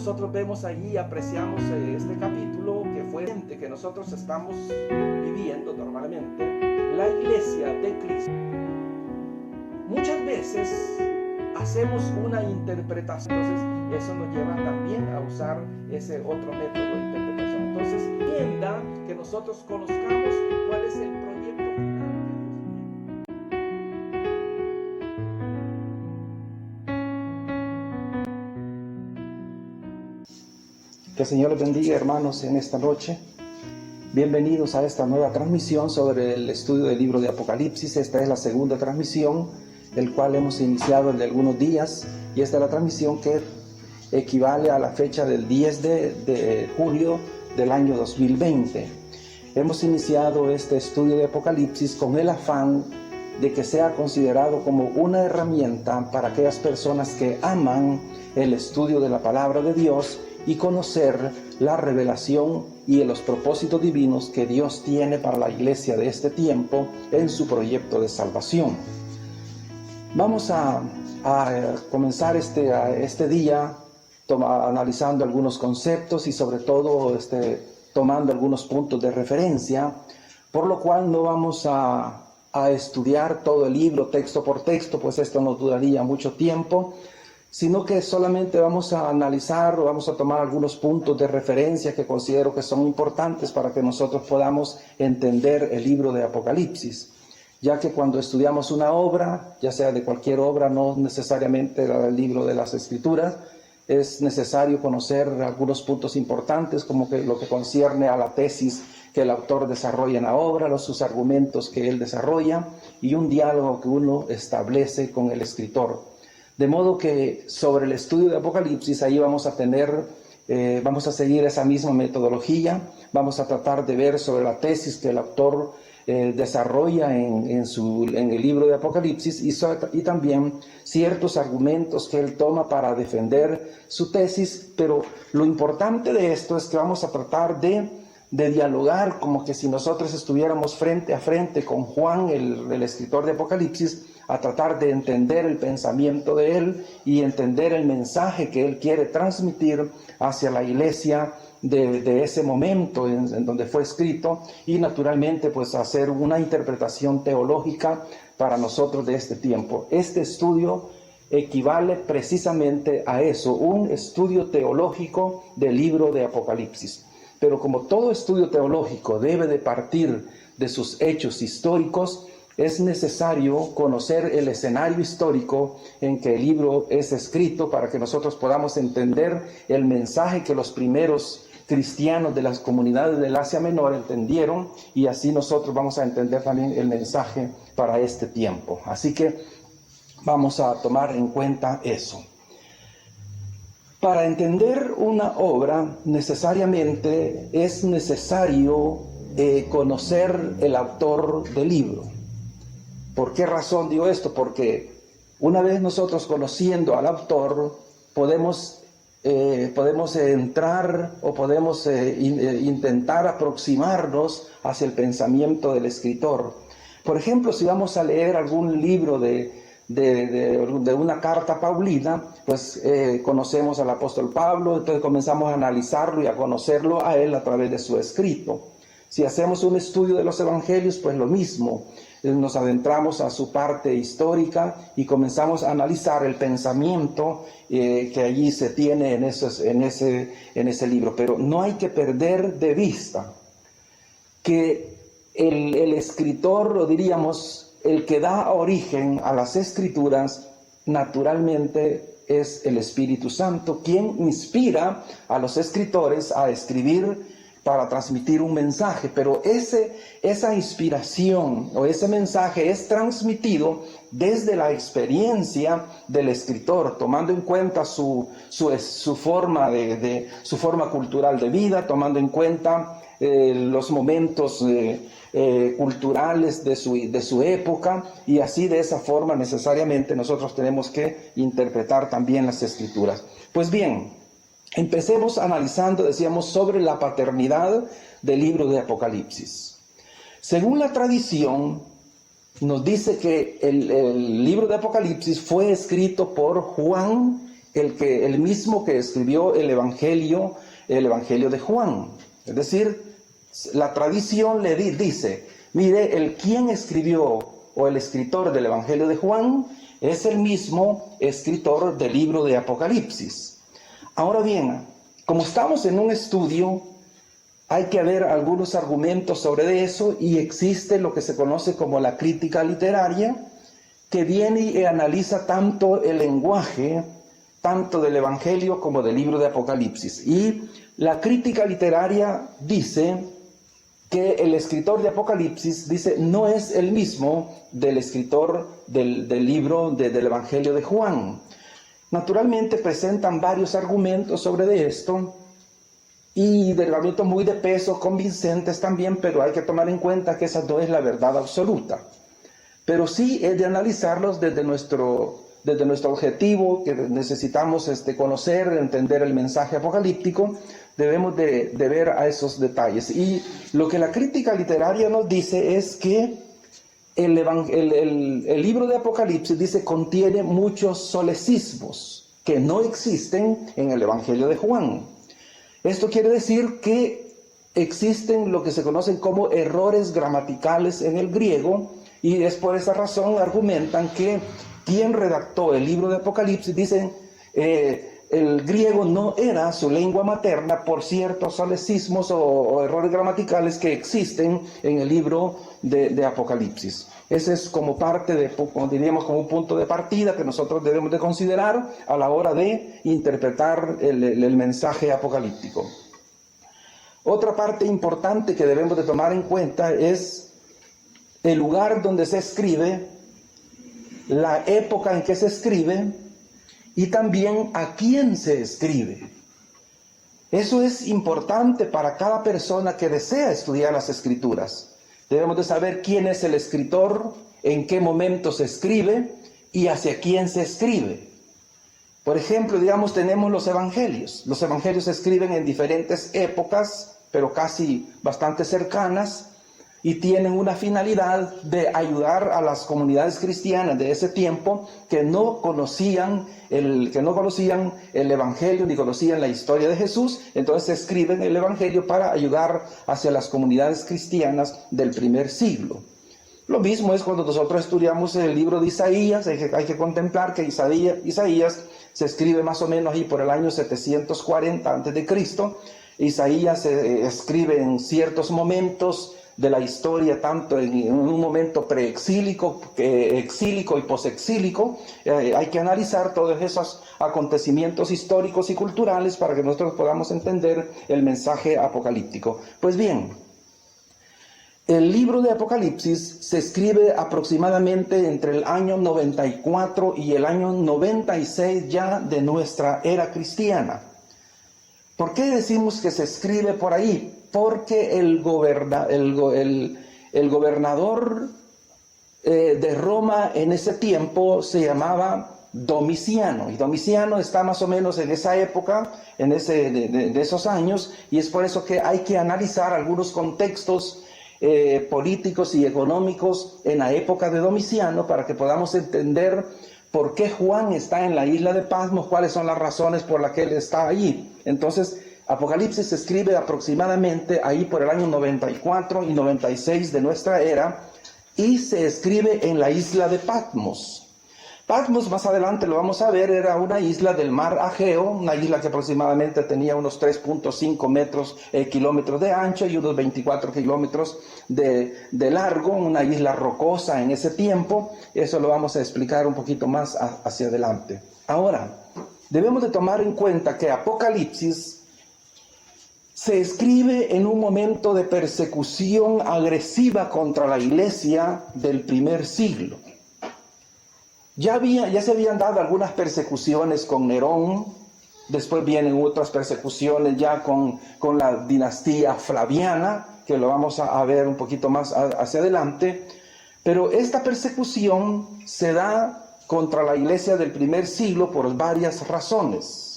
nosotros vemos allí, apreciamos este capítulo que fue que nosotros estamos viviendo normalmente, la iglesia de Cristo. Muchas veces hacemos una interpretación, entonces eso nos lleva también a usar ese otro método de interpretación. Entonces, entienda que nosotros conozcamos cuál es el proyecto final que Dios tiene. Que el Señor les bendiga, hermanos, en esta noche. Bienvenidos a esta nueva transmisión sobre el estudio del libro de Apocalipsis. Esta es la segunda transmisión, el cual hemos iniciado de algunos días, y esta es la transmisión que equivale a la fecha del 10 de julio del año 2020. Hemos iniciado este estudio de Apocalipsis con el afán de que sea considerado como una herramienta para aquellas personas que aman el estudio de la palabra de Dios y conocer la revelación y los propósitos divinos que Dios tiene para la iglesia de este tiempo en su proyecto de salvación. Vamos a comenzar este día analizando algunos conceptos y sobre todo tomando algunos puntos de referencia, por lo cual no vamos a estudiar todo el libro texto por texto, pues esto nos duraría mucho tiempo, sino que solamente vamos a analizar o vamos a tomar algunos puntos de referencia que considero que son importantes para que nosotros podamos entender el libro de Apocalipsis, ya que cuando estudiamos una obra, ya sea de cualquier obra, no necesariamente el libro de las Escrituras, es necesario conocer algunos puntos importantes, como que lo que concierne a la tesis que el autor desarrolla en la obra, sus argumentos que él desarrolla y un diálogo que uno establece con el escritor. De modo que sobre el estudio de Apocalipsis, ahí vamos a seguir esa misma metodología, vamos a tratar de ver sobre la tesis que el autor desarrolla en el libro de Apocalipsis y también ciertos argumentos que él toma para defender su tesis, pero lo importante de esto es que vamos a tratar de dialogar como que si nosotros estuviéramos frente a frente con Juan, el escritor de Apocalipsis, a tratar de entender el pensamiento de él y entender el mensaje que él quiere transmitir hacia la iglesia de ese momento en donde fue escrito, y naturalmente pues hacer una interpretación teológica para nosotros de este tiempo. Este estudio equivale precisamente a eso, un estudio teológico del libro de Apocalipsis. Pero como todo estudio teológico debe de partir de sus hechos históricos, es necesario conocer el escenario histórico en que el libro es escrito para que nosotros podamos entender el mensaje que los primeros cristianos de las comunidades del Asia Menor entendieron, y así nosotros vamos a entender también el mensaje para este tiempo. Así que vamos a tomar en cuenta eso. Para entender una obra necesariamente es necesario conocer el autor del libro. ¿Por qué razón digo esto? Porque una vez nosotros conociendo al autor podemos entrar o podemos intentar aproximarnos hacia el pensamiento del escritor. Por ejemplo, si vamos a leer algún libro de una carta paulina, pues conocemos al apóstol Pablo, entonces comenzamos a analizarlo y a conocerlo a él a través de su escrito. Si hacemos un estudio de los evangelios, pues lo mismo. Nos adentramos a su parte histórica y comenzamos a analizar el pensamiento que allí se tiene en ese libro. Pero no hay que perder de vista que el escritor, o diríamos, el que da origen a las Escrituras, naturalmente es el Espíritu Santo, quien inspira a los escritores a escribir para transmitir un mensaje, pero esa inspiración o ese mensaje es transmitido desde la experiencia del escritor, tomando en cuenta su forma su forma cultural de vida, tomando en cuenta los momentos culturales de su época, y así de esa forma necesariamente nosotros tenemos que interpretar también las Escrituras. Pues bien, empecemos analizando, decíamos, sobre la paternidad del libro de Apocalipsis. Según la tradición, nos dice que el libro de Apocalipsis fue escrito por Juan el mismo que escribió el Evangelio de Juan. Es decir, la tradición le dice, mire, quien escribió o el escritor del Evangelio de Juan es el mismo escritor del libro de Apocalipsis. Ahora bien, como estamos en un estudio, hay que ver algunos argumentos sobre eso, y existe lo que se conoce como la crítica literaria, que viene y analiza tanto el lenguaje, tanto del Evangelio como del libro de Apocalipsis. Y la crítica literaria dice que el escritor de Apocalipsis, dice, no es el mismo del escritor del libro del Evangelio de Juan. Naturalmente presentan varios argumentos sobre esto, y de argumentos muy de peso, convincentes también, pero hay que tomar en cuenta que esa no es la verdad absoluta. Pero sí es de analizarlos desde nuestro objetivo, que necesitamos conocer, entender el mensaje apocalíptico. Debemos de ver a esos detalles. Y lo que la crítica literaria nos dice es que el libro de Apocalipsis, dice, contiene muchos solecismos que no existen en el Evangelio de Juan. Esto quiere decir que existen lo que se conocen como errores gramaticales en el griego, y es por esa razón argumentan que quien redactó el libro de Apocalipsis, dicen, el griego no era su lengua materna por ciertos solecismos o errores gramaticales que existen en el libro de Apocalipsis. Ese es como parte como diríamos, como un punto de partida que nosotros debemos de considerar a la hora de interpretar el mensaje apocalíptico. Otra parte importante que debemos de tomar en cuenta es el lugar donde se escribe, la época en que se escribe, y también a quién se escribe. Eso es importante para cada persona que desea estudiar las Escrituras. Debemos de saber quién es el escritor, en qué momento se escribe y hacia quién se escribe. Por ejemplo, digamos, tenemos los evangelios. Los evangelios se escriben en diferentes épocas, pero casi bastante cercanas, y tienen una finalidad de ayudar a las comunidades cristianas de ese tiempo que no conocían el Evangelio ni conocían la historia de Jesús. Entonces se escriben el Evangelio para ayudar hacia las comunidades cristianas del primer siglo. Lo mismo es cuando nosotros estudiamos el libro de Isaías. Hay que contemplar que Isaías se escribe más o menos ahí por el año 740 a.C. Isaías se escribe en ciertos momentos de la historia, tanto en un momento preexílico, exílico y posexílico. Hay que analizar todos esos acontecimientos históricos y culturales para que nosotros podamos entender el mensaje apocalíptico. Pues bien, el libro de Apocalipsis se escribe aproximadamente entre el año 94 y el año 96 ya de nuestra era cristiana. ¿Por qué decimos que se escribe por ahí? Porque el gobernador de Roma en ese tiempo se llamaba Domiciano, y Domiciano está más o menos en esa época, de esos años, y es por eso que hay que analizar algunos contextos políticos y económicos en la época de Domiciano para que podamos entender por qué Juan está en la isla de Patmos, cuáles son las razones por las que él está allí. Entonces, Apocalipsis se escribe aproximadamente ahí por el año 94 y 96 de nuestra era, y se escribe en la isla de Patmos. Patmos, más adelante lo vamos a ver, era una isla del mar Egeo, una isla que aproximadamente tenía unos 3.5 kilómetros de ancho y unos 24 kilómetros de largo, una isla rocosa en ese tiempo. Eso lo vamos a explicar un poquito más hacia adelante. Ahora, debemos de tomar en cuenta que Apocalipsis se escribe en un momento de persecución agresiva contra la iglesia del primer siglo. Ya se habían dado algunas persecuciones con Nerón, después vienen otras persecuciones ya con la dinastía Flaviana, que lo vamos a ver un poquito más hacia adelante, pero esta persecución se da contra la iglesia del primer siglo por varias razones.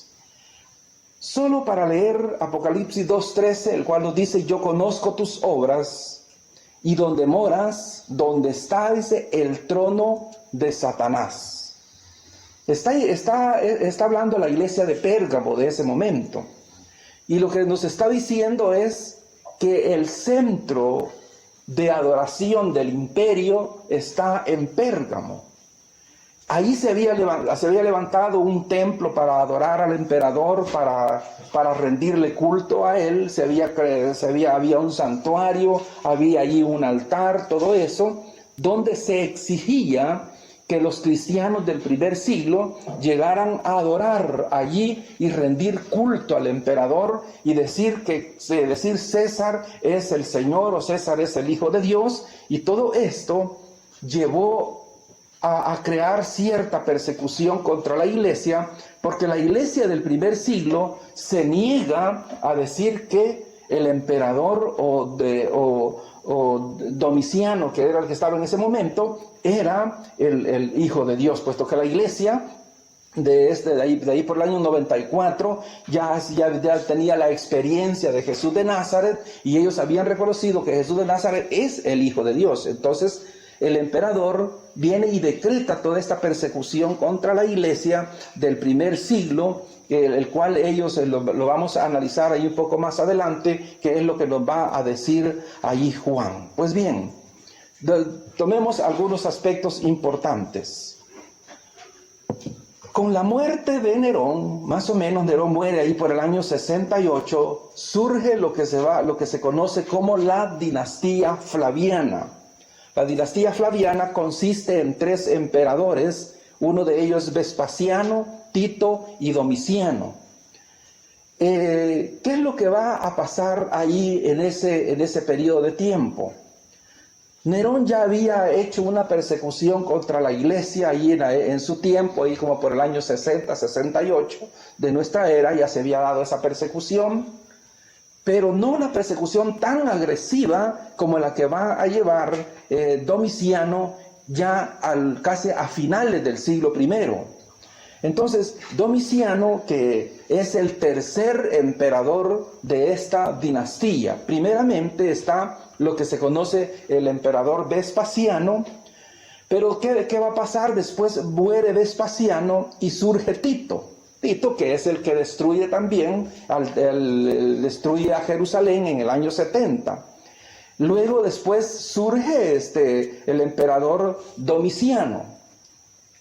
Solo para leer Apocalipsis 2:13, el cual nos dice: yo conozco tus obras y donde moras, donde está, dice, el trono de Satanás. Está hablando la iglesia de Pérgamo de ese momento. Y lo que nos está diciendo es que el centro de adoración del imperio está en Pérgamo. Ahí se había levantado un templo para adorar al emperador, para rendirle culto a él. Había un santuario, había allí un altar, todo eso, donde se exigía que los cristianos del primer siglo llegaran a adorar allí y rendir culto al emperador y decir César es el Señor o César es el Hijo de Dios. Y todo esto llevó a crear cierta persecución contra la iglesia, porque la iglesia del primer siglo se niega a decir que el emperador o Domiciano, que era el que estaba en ese momento, era el Hijo de Dios, puesto que la iglesia de ahí por el año 94 ya tenía la experiencia de Jesús de Nazaret, y ellos habían reconocido que Jesús de Nazaret es el Hijo de Dios. Entonces el emperador viene y decreta toda esta persecución contra la iglesia del primer siglo, el cual ellos lo vamos a analizar ahí un poco más adelante, que es lo que nos va a decir ahí Juan. Pues bien, tomemos algunos aspectos importantes. Con la muerte de Nerón, más o menos Nerón muere ahí por el año 68, surge lo que se conoce como la dinastía Flaviana. La dinastía Flaviana consiste en 3 emperadores, uno de ellos Vespasiano, Tito y Domiciano. ¿Qué es lo que va a pasar ahí en ese periodo de tiempo? Nerón ya había hecho una persecución contra la iglesia ahí en su tiempo, ahí como por el año 60, 68 de nuestra era, ya se había dado esa persecución, pero no una persecución tan agresiva como la que va a llevar Domiciano ya casi a finales del siglo I. Entonces, Domiciano, que es el tercer emperador de esta dinastía, primeramente está lo que se conoce el emperador Vespasiano, pero ¿qué va a pasar? Después muere Vespasiano y surge Tito. Tito, que es el que destruye también, destruye a Jerusalén en el año 70. Luego después surge el emperador Domiciano,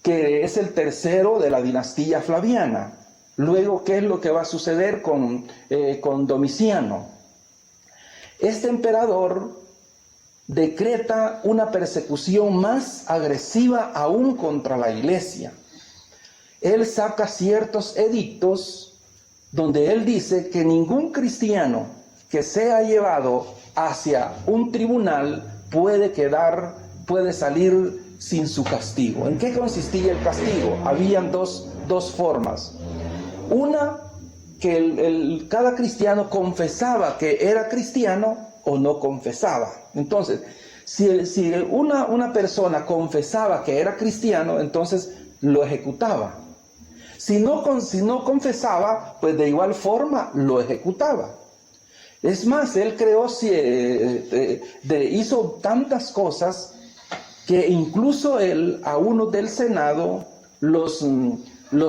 que es el tercero de la dinastía Flaviana. Luego, ¿qué es lo que va a suceder con Domiciano? Este emperador decreta una persecución más agresiva aún contra la iglesia. Él saca ciertos edictos donde él dice que ningún cristiano que sea llevado hacia un tribunal puede salir sin su castigo. ¿En qué consistía el castigo? Habían dos formas. Una, que cada cristiano confesaba que era cristiano o no confesaba. Entonces, si una persona confesaba que era cristiano, entonces lo ejecutaba. Si no confesaba, pues de igual forma lo ejecutaba. Es más, él hizo tantas cosas que incluso él a uno del Senado los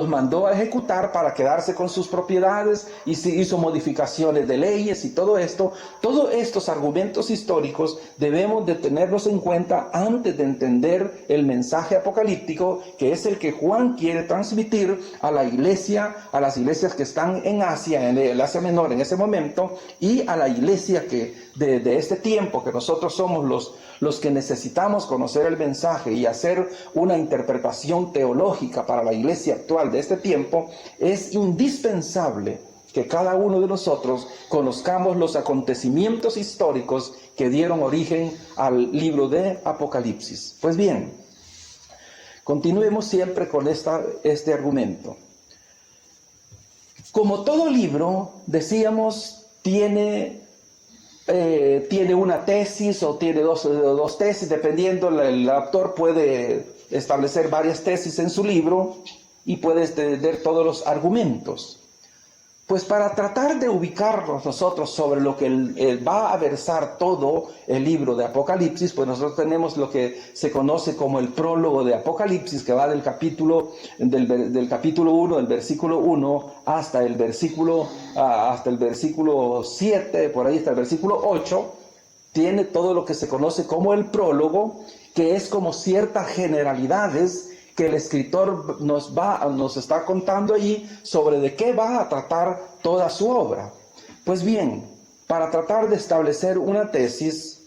mandó a ejecutar para quedarse con sus propiedades, y se hizo modificaciones de leyes y todo esto. Todos estos argumentos históricos debemos de tenerlos en cuenta antes de entender el mensaje apocalíptico, que es el que Juan quiere transmitir a la iglesia, a las iglesias que están en Asia, en el Asia Menor en ese momento, y a la iglesia que de este tiempo, que nosotros somos los que necesitamos conocer el mensaje y hacer una interpretación teológica para la iglesia actual de este tiempo. Es indispensable que cada uno de nosotros conozcamos los acontecimientos históricos que dieron origen al libro de Apocalipsis. Pues bien, continuemos siempre con este argumento. Como todo libro, decíamos, tiene una tesis o tiene dos tesis, dependiendo. El autor puede establecer varias tesis en su libro y puede extender todos los argumentos. Pues para tratar de ubicarnos nosotros sobre lo que va a versar todo el libro de Apocalipsis, pues nosotros tenemos lo que se conoce como el prólogo de Apocalipsis, que va del capítulo 1, del versículo 1, hasta el versículo 7, por ahí hasta el versículo 8, tiene todo lo que se conoce como el prólogo, que es como ciertas generalidades que el escritor nos está contando allí sobre de qué va a tratar toda su obra. Pues bien, para tratar de establecer una tesis,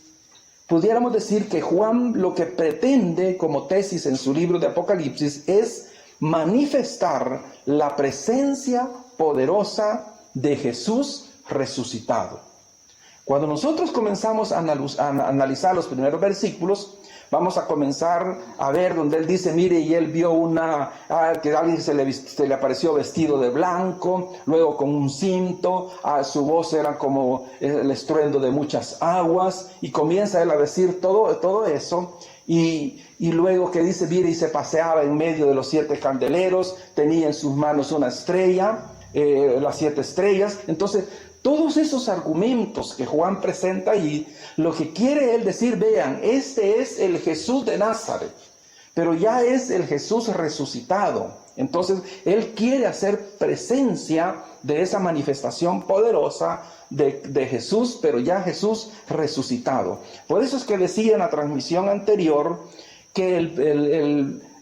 pudiéramos decir que Juan lo que pretende como tesis en su libro de Apocalipsis es manifestar la presencia poderosa de Jesús resucitado. Cuando nosotros comenzamos a analizar los primeros versículos, vamos a comenzar a ver donde él dice, mire, y él vio que a alguien se le apareció vestido de blanco, luego con un cinto, su voz era como el estruendo de muchas aguas, y comienza él a decir todo eso, y luego que dice, mire, y se paseaba en medio de los 7 candeleros, tenía en sus manos una estrella, las 7 estrellas. Entonces, todos esos argumentos que Juan presenta ahí, lo que quiere él decir, vean, este es el Jesús de Nazaret, pero ya es el Jesús resucitado. Entonces, él quiere hacer presencia de esa manifestación poderosa de Jesús, pero ya Jesús resucitado. Por eso es que decía en la transmisión anterior que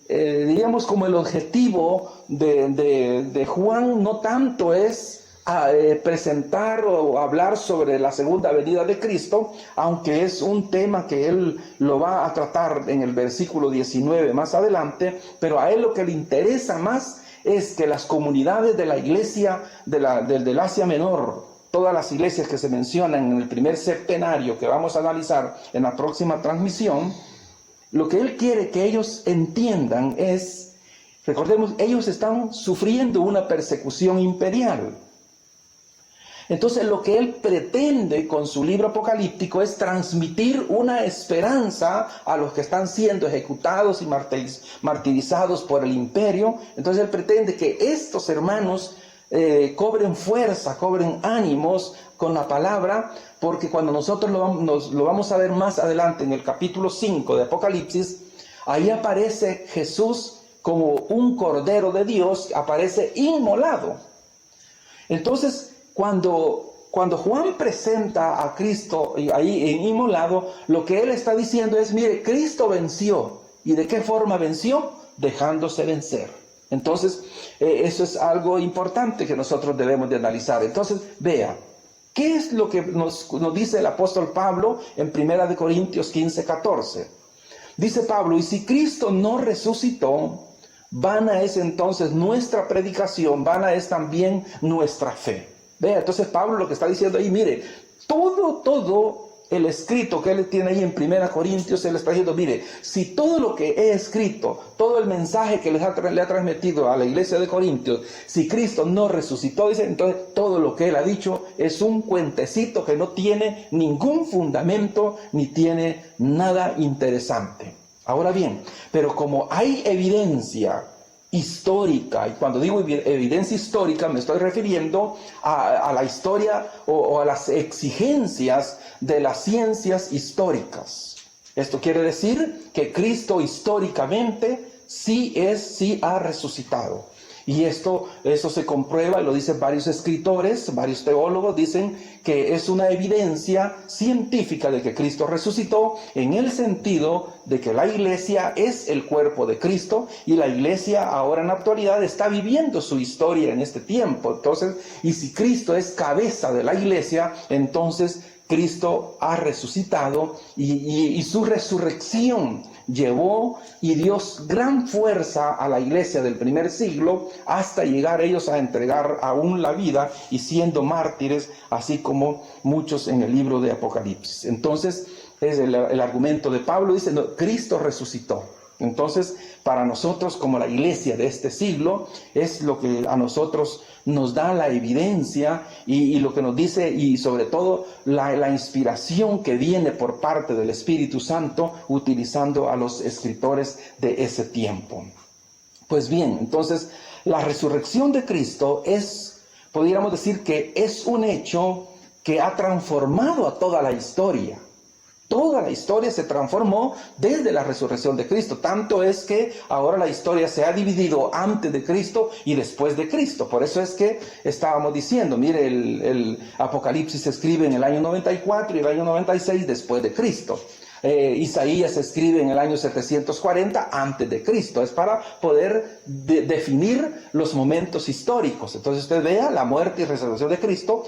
diríamos como el objetivo de Juan no tanto es presentar o hablar sobre la segunda venida de Cristo, aunque es un tema que él lo va a tratar en el versículo 19 más adelante, pero a él lo que le interesa más es que las comunidades de la iglesia del Asia Menor, todas las iglesias que se mencionan en el primer septenario que vamos a analizar en la próxima transmisión, lo que él quiere que ellos entiendan es, recordemos, ellos están sufriendo una persecución imperial. Entonces lo que él pretende con su libro apocalíptico es transmitir una esperanza a los que están siendo ejecutados y martirizados por el imperio. Entonces él pretende que estos hermanos cobren fuerza, cobren ánimos con la palabra, porque cuando nosotros lo vamos a ver más adelante en el capítulo 5 de Apocalipsis, ahí aparece Jesús como un cordero de Dios, aparece inmolado. Entonces, Cuando Juan presenta a Cristo ahí inmolado, lo que él está diciendo es, mire, Cristo venció. ¿Y de qué forma venció? Dejándose vencer. Entonces, eso es algo importante que nosotros debemos de analizar. Entonces, vea, ¿qué es lo que nos dice el apóstol Pablo en 1 Corintios 15:14? Dice Pablo, y si Cristo no resucitó, vana es entonces nuestra predicación, vana es también nuestra fe. Vea, entonces Pablo lo que está diciendo ahí, mire, todo el escrito que él tiene ahí en 1 Corintios, él está diciendo, mire, si todo lo que he escrito, todo el mensaje que le ha transmitido a la iglesia de Corintios, si Cristo no resucitó, dice, entonces todo lo que él ha dicho es un cuentecito que no tiene ningún fundamento, ni tiene nada interesante. Ahora bien, pero como hay evidencia histórica, y cuando digo evidencia histórica me estoy refiriendo a la historia o a las exigencias de las ciencias históricas. Esto quiere decir que Cristo históricamente sí ha resucitado. Y eso se comprueba, y lo dicen varios escritores, varios teólogos, dicen que es una evidencia científica de que Cristo resucitó, en el sentido de que la iglesia es el cuerpo de Cristo, y la iglesia ahora en la actualidad está viviendo su historia en este tiempo. Entonces, y si Cristo es cabeza de la iglesia, entonces Cristo ha resucitado y su resurrección llevó y dio gran fuerza a la iglesia del primer siglo hasta llegar ellos a entregar aún la vida y siendo mártires, así como muchos en el libro de Apocalipsis. Entonces, es el argumento de Pablo, dice, no, Cristo resucitó. Entonces, para nosotros como la iglesia de este siglo, es lo que a nosotros nos da la evidencia y lo que nos dice, y sobre todo la inspiración que viene por parte del Espíritu Santo utilizando a los escritores de ese tiempo. Pues bien, entonces la resurrección de Cristo es, pudiéramos decir que es un hecho que ha transformado a toda la historia. Toda la historia se transformó desde la resurrección de Cristo. Tanto es que ahora la historia se ha dividido antes de Cristo y después de Cristo. Por eso es que estábamos diciendo, mire, el Apocalipsis se escribe en el año 94 y el año 96 después de Cristo. Isaías se escribe en el año 740 antes de Cristo. Es para poder definir los momentos históricos. Entonces usted vea, la muerte y resurrección de Cristo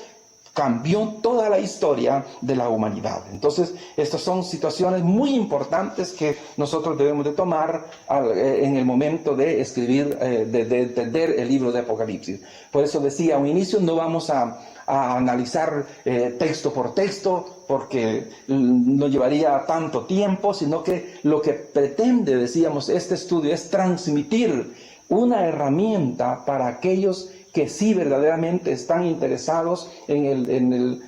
cambió toda la historia de la humanidad. Entonces, estas son situaciones muy importantes que nosotros debemos de tomar en el momento de escribir, de entender el libro de Apocalipsis. Por eso decía a un inicio, no vamos a analizar texto por texto, porque no llevaría tanto tiempo, sino que lo que pretende, decíamos, este estudio es transmitir una herramienta para aquellos que sí verdaderamente están interesados en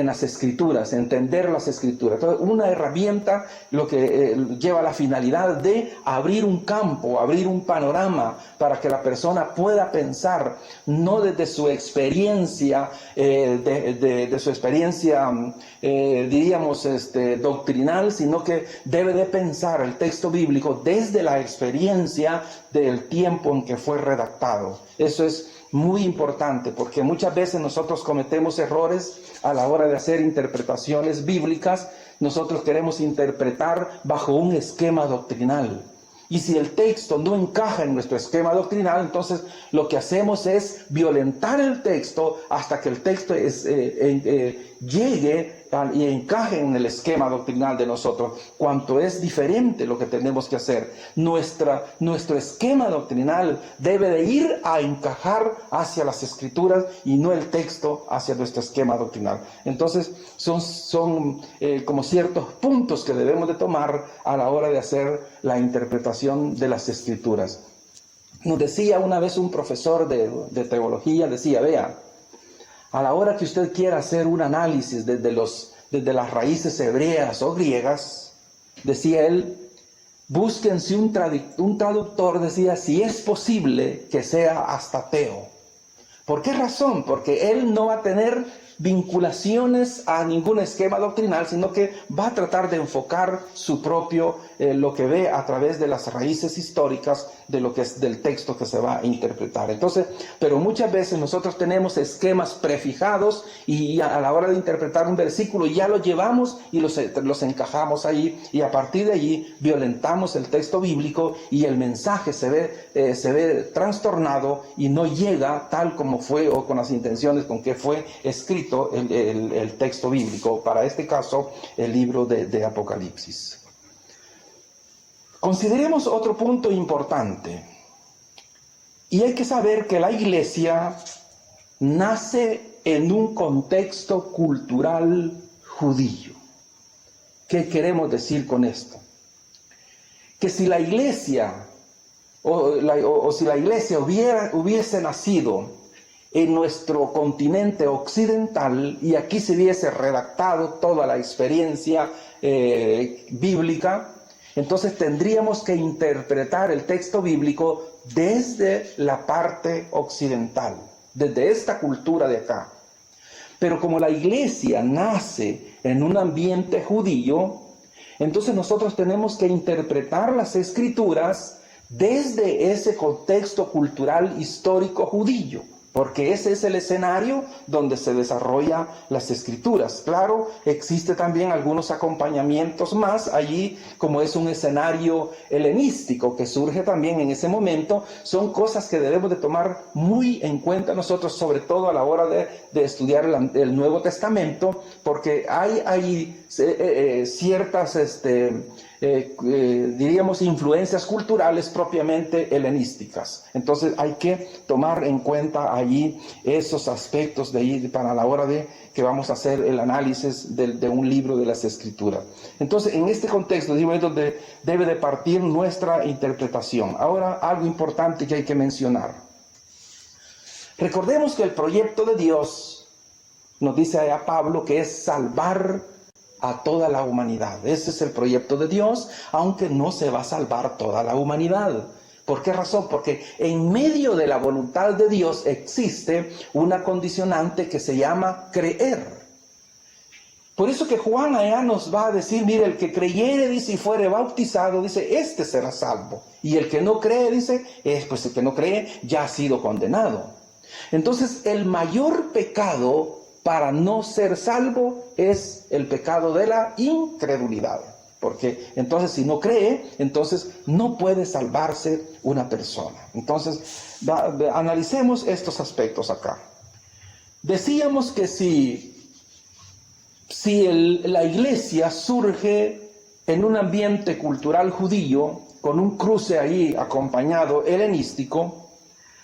las escrituras, entender las escrituras. Entonces, una herramienta lo que lleva la finalidad de abrir un campo, abrir un panorama para que la persona pueda pensar, no desde su experiencia, de su experiencia, diríamos, doctrinal, sino que debe de pensar el texto bíblico desde la experiencia del tiempo en que fue redactado. Eso es muy importante, porque muchas veces nosotros cometemos errores a la hora de hacer interpretaciones bíblicas. Nosotros queremos interpretar bajo un esquema doctrinal. Y si el texto no encaja en nuestro esquema doctrinal, entonces lo que hacemos es violentar el texto hasta que el texto llegue y encaje en el esquema doctrinal de nosotros. Cuanto es diferente lo que tenemos que hacer. Nuestro esquema doctrinal debe de ir a encajar hacia las escrituras y no el texto hacia nuestro esquema doctrinal. Entonces son como ciertos puntos que debemos de tomar a la hora de hacer la interpretación de las escrituras. Nos decía una vez un profesor de teología, decía, vea, a la hora que usted quiera hacer un análisis desde las raíces hebreas o griegas, decía él, búsquense un traductor, decía, si es posible que sea hasta ateo. ¿Por qué razón? Porque él no va a tener vinculaciones a ningún esquema doctrinal, sino que va a tratar de enfocar su propio, lo que ve a través de las raíces históricas de lo que es del texto que se va a interpretar. Entonces, pero muchas veces nosotros tenemos esquemas prefijados y a la hora de interpretar un versículo ya lo llevamos y los encajamos ahí, y a partir de allí violentamos el texto bíblico y el mensaje se ve trastornado y no llega tal como fue o con las intenciones con que fue escrito el texto bíblico, para este caso el libro de Apocalipsis. Consideremos otro punto importante, y hay que saber que la iglesia nace en un contexto cultural judío. ¿Qué queremos decir con esto? Que si la iglesia si la iglesia hubiese nacido en nuestro continente occidental y aquí se hubiese redactado toda la experiencia bíblica, entonces tendríamos que interpretar el texto bíblico desde la parte occidental, desde esta cultura de acá. Pero como la iglesia nace en un ambiente judío, entonces nosotros tenemos que interpretar las escrituras desde ese contexto cultural histórico judío, porque ese es el escenario donde se desarrollan las escrituras. Claro, existe también algunos acompañamientos más allí, como es un escenario helenístico que surge también en ese momento. Son cosas que debemos de tomar muy en cuenta nosotros, sobre todo a la hora de estudiar el Nuevo Testamento, porque hay ciertas diríamos influencias culturales propiamente helenísticas. Entonces hay que tomar en cuenta allí esos aspectos de ahí para la hora de que vamos a hacer el análisis de un libro de las escrituras. Entonces en este contexto digo, es donde debe de partir nuestra interpretación. Ahora, algo importante que hay que mencionar. Recordemos que el proyecto de Dios, nos dice allá Pablo, que es salvar a toda la humanidad. Ese es el proyecto de Dios, aunque no se va a salvar toda la humanidad, ¿Por qué razón? Porque en medio de la voluntad de Dios existe una condicionante que se llama creer. Por eso que Juan allá nos va a decir, mire, el que creyere, dice, y fuere bautizado, dice, este será salvo. Y el que no cree, dice, pues el que no cree ya ha sido condenado. Entonces, el mayor pecado para no ser salvo es el pecado de la incredulidad. Porque entonces si no cree, entonces no puede salvarse una persona. Entonces, analicemos estos aspectos acá. Decíamos que si la iglesia surge en un ambiente cultural judío, con un cruce ahí acompañado helenístico,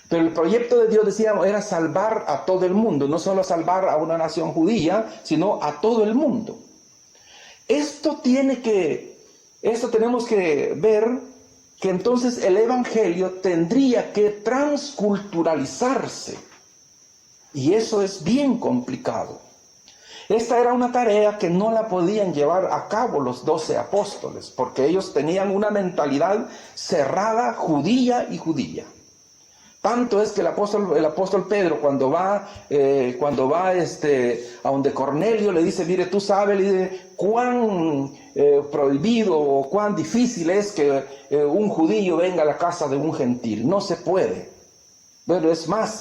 pero el proyecto de Dios, decíamos, era salvar a todo el mundo, no solo salvar a una nación judía, sino a todo el mundo. Esto tenemos que ver que entonces el evangelio tendría que transculturalizarse, y eso es bien complicado. Esta era una tarea que no la podían llevar a cabo los 12 apóstoles, porque ellos tenían una mentalidad cerrada, judía y judía. Tanto es que el apóstol Pedro, cuando va a donde Cornelio, le dice, mire, tú sabes, le dice, cuán prohibido o cuán difícil es que un judío venga a la casa de un gentil. No se puede. Bueno, es más,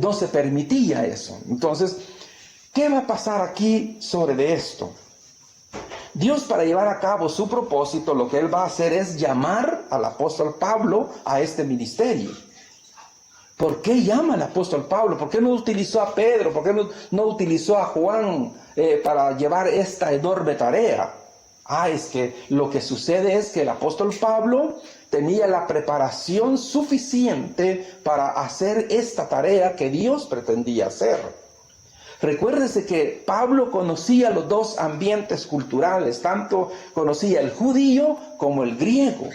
no se permitía eso. Entonces, ¿qué va a pasar aquí sobre esto? Dios, para llevar a cabo su propósito, lo que Él va a hacer es llamar al apóstol Pablo a este ministerio. ¿Por qué llama al apóstol Pablo? ¿Por qué no utilizó a Pedro? ¿Por qué no utilizó a Juan para llevar esta enorme tarea? Es que lo que sucede es que el apóstol Pablo tenía la preparación suficiente para hacer esta tarea que Dios pretendía hacer. Recuérdese que Pablo conocía los dos ambientes culturales, tanto conocía el judío como el griego.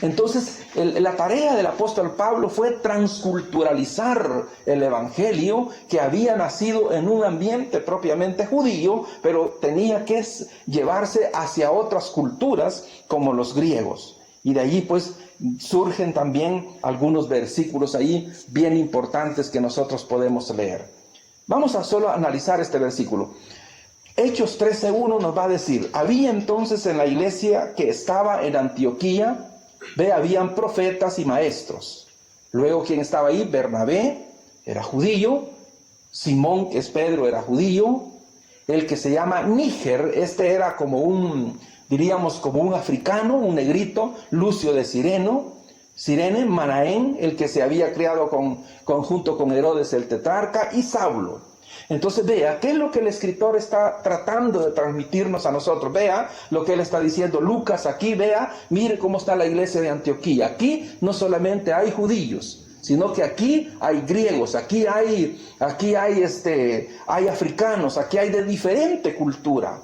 Entonces, la tarea del apóstol Pablo fue transculturalizar el evangelio que había nacido en un ambiente propiamente judío, pero tenía que llevarse hacia otras culturas como los griegos. Y de allí pues surgen también algunos versículos ahí bien importantes que nosotros podemos leer. Vamos a solo analizar este versículo. Hechos 13:1 nos va a decir, había entonces en la iglesia que estaba en Antioquía, habían profetas y maestros. Luego, ¿quién estaba ahí? Bernabé, era judío. Simón, que es Pedro, era judío. El que se llama Níger, era como diríamos como un africano, un negrito, Lucio de Cirene, Manaén, el que se había criado junto con Herodes el tetrarca, y Saulo. Entonces vea, ¿qué es lo que el escritor está tratando de transmitirnos a nosotros? Vea lo que él está diciendo. Lucas aquí, mire cómo está la iglesia de Antioquía. Aquí no solamente hay judíos, sino que aquí hay griegos, aquí hay africanos, aquí hay de diferente cultura.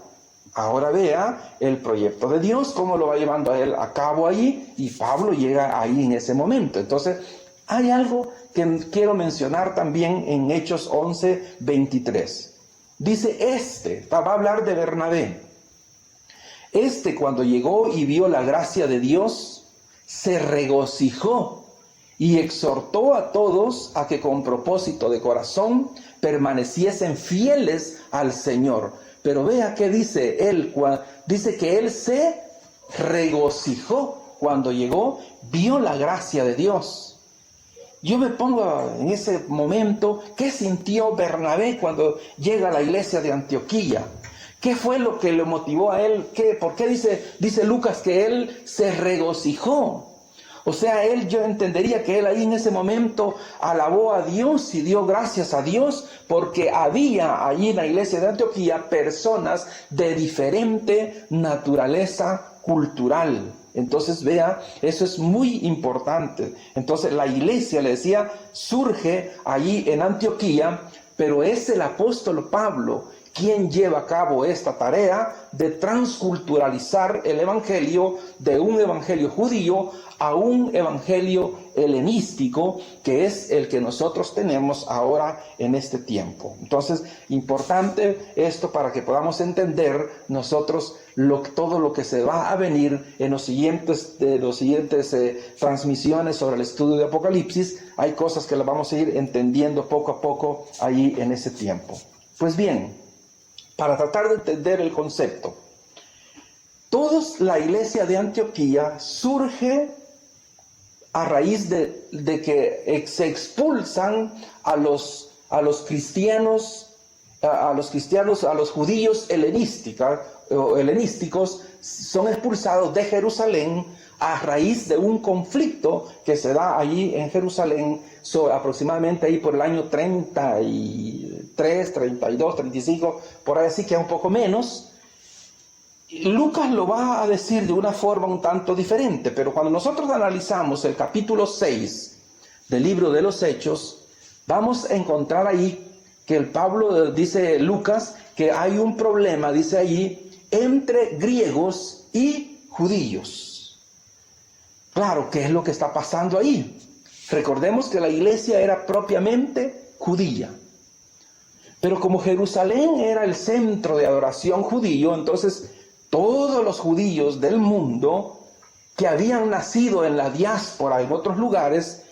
Ahora vea el proyecto de Dios, cómo lo va llevando a él a cabo ahí, y Pablo llega ahí en ese momento. Entonces, hay algo que quiero mencionar también en Hechos 11:23. Dice va a hablar de Bernabé. Cuando llegó y vio la gracia de Dios, se regocijó y exhortó a todos a que con propósito de corazón permaneciesen fieles al Señor. Pero vea qué dice él. Dice que él se regocijó cuando llegó, vio la gracia de Dios. Yo me pongo en ese momento, ¿qué sintió Bernabé cuando llega a la iglesia de Antioquía? ¿Qué fue lo que le motivó a él? ¿Por qué dice Lucas que él se regocijó? O sea, yo entendería que él ahí en ese momento alabó a Dios y dio gracias a Dios porque había allí en la iglesia de Antioquía personas de diferente naturaleza cultural. Entonces vea, eso es muy importante. Entonces la iglesia, le decía, surge allí en Antioquía, pero es el apóstol Pablo quien lleva a cabo esta tarea de transculturalizar el evangelio de un evangelio judío a un evangelio helenístico, que es el que nosotros tenemos ahora en este tiempo. Entonces, importante esto para que podamos entender nosotros todo lo que se va a venir en los siguientes transmisiones sobre el estudio de Apocalipsis. Hay cosas que las vamos a ir entendiendo poco a poco ahí en ese tiempo. Pues bien, para tratar de entender el concepto, la iglesia de Antioquía surge a raíz de que se expulsan a los judíos helenísticos, son expulsados de Jerusalén a raíz de un conflicto que se da allí en Jerusalén, aproximadamente ahí por el año 33, 32, 35, por ahí, así que un poco menos. Lucas lo va a decir de una forma un tanto diferente, pero cuando nosotros analizamos el capítulo 6 del libro de los Hechos, vamos a encontrar ahí que dice Lucas, que hay un problema, dice allí, entre griegos y judíos. Claro, ¿qué es lo que está pasando ahí? Recordemos que la iglesia era propiamente judía. Pero como Jerusalén era el centro de adoración judío, entonces todos los judíos del mundo que habían nacido en la diáspora en otros lugares,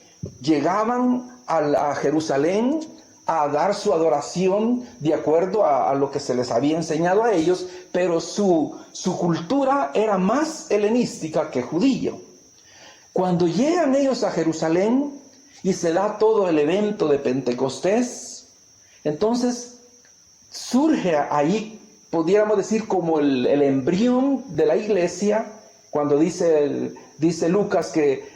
llegaban a Jerusalén a dar su adoración de acuerdo a lo que se les había enseñado a ellos, pero su cultura era más helenística que judío. Cuando llegan ellos a Jerusalén y se da todo el evento de Pentecostés, entonces surge ahí, pudiéramos decir, como el embrión de la iglesia, cuando dice Lucas que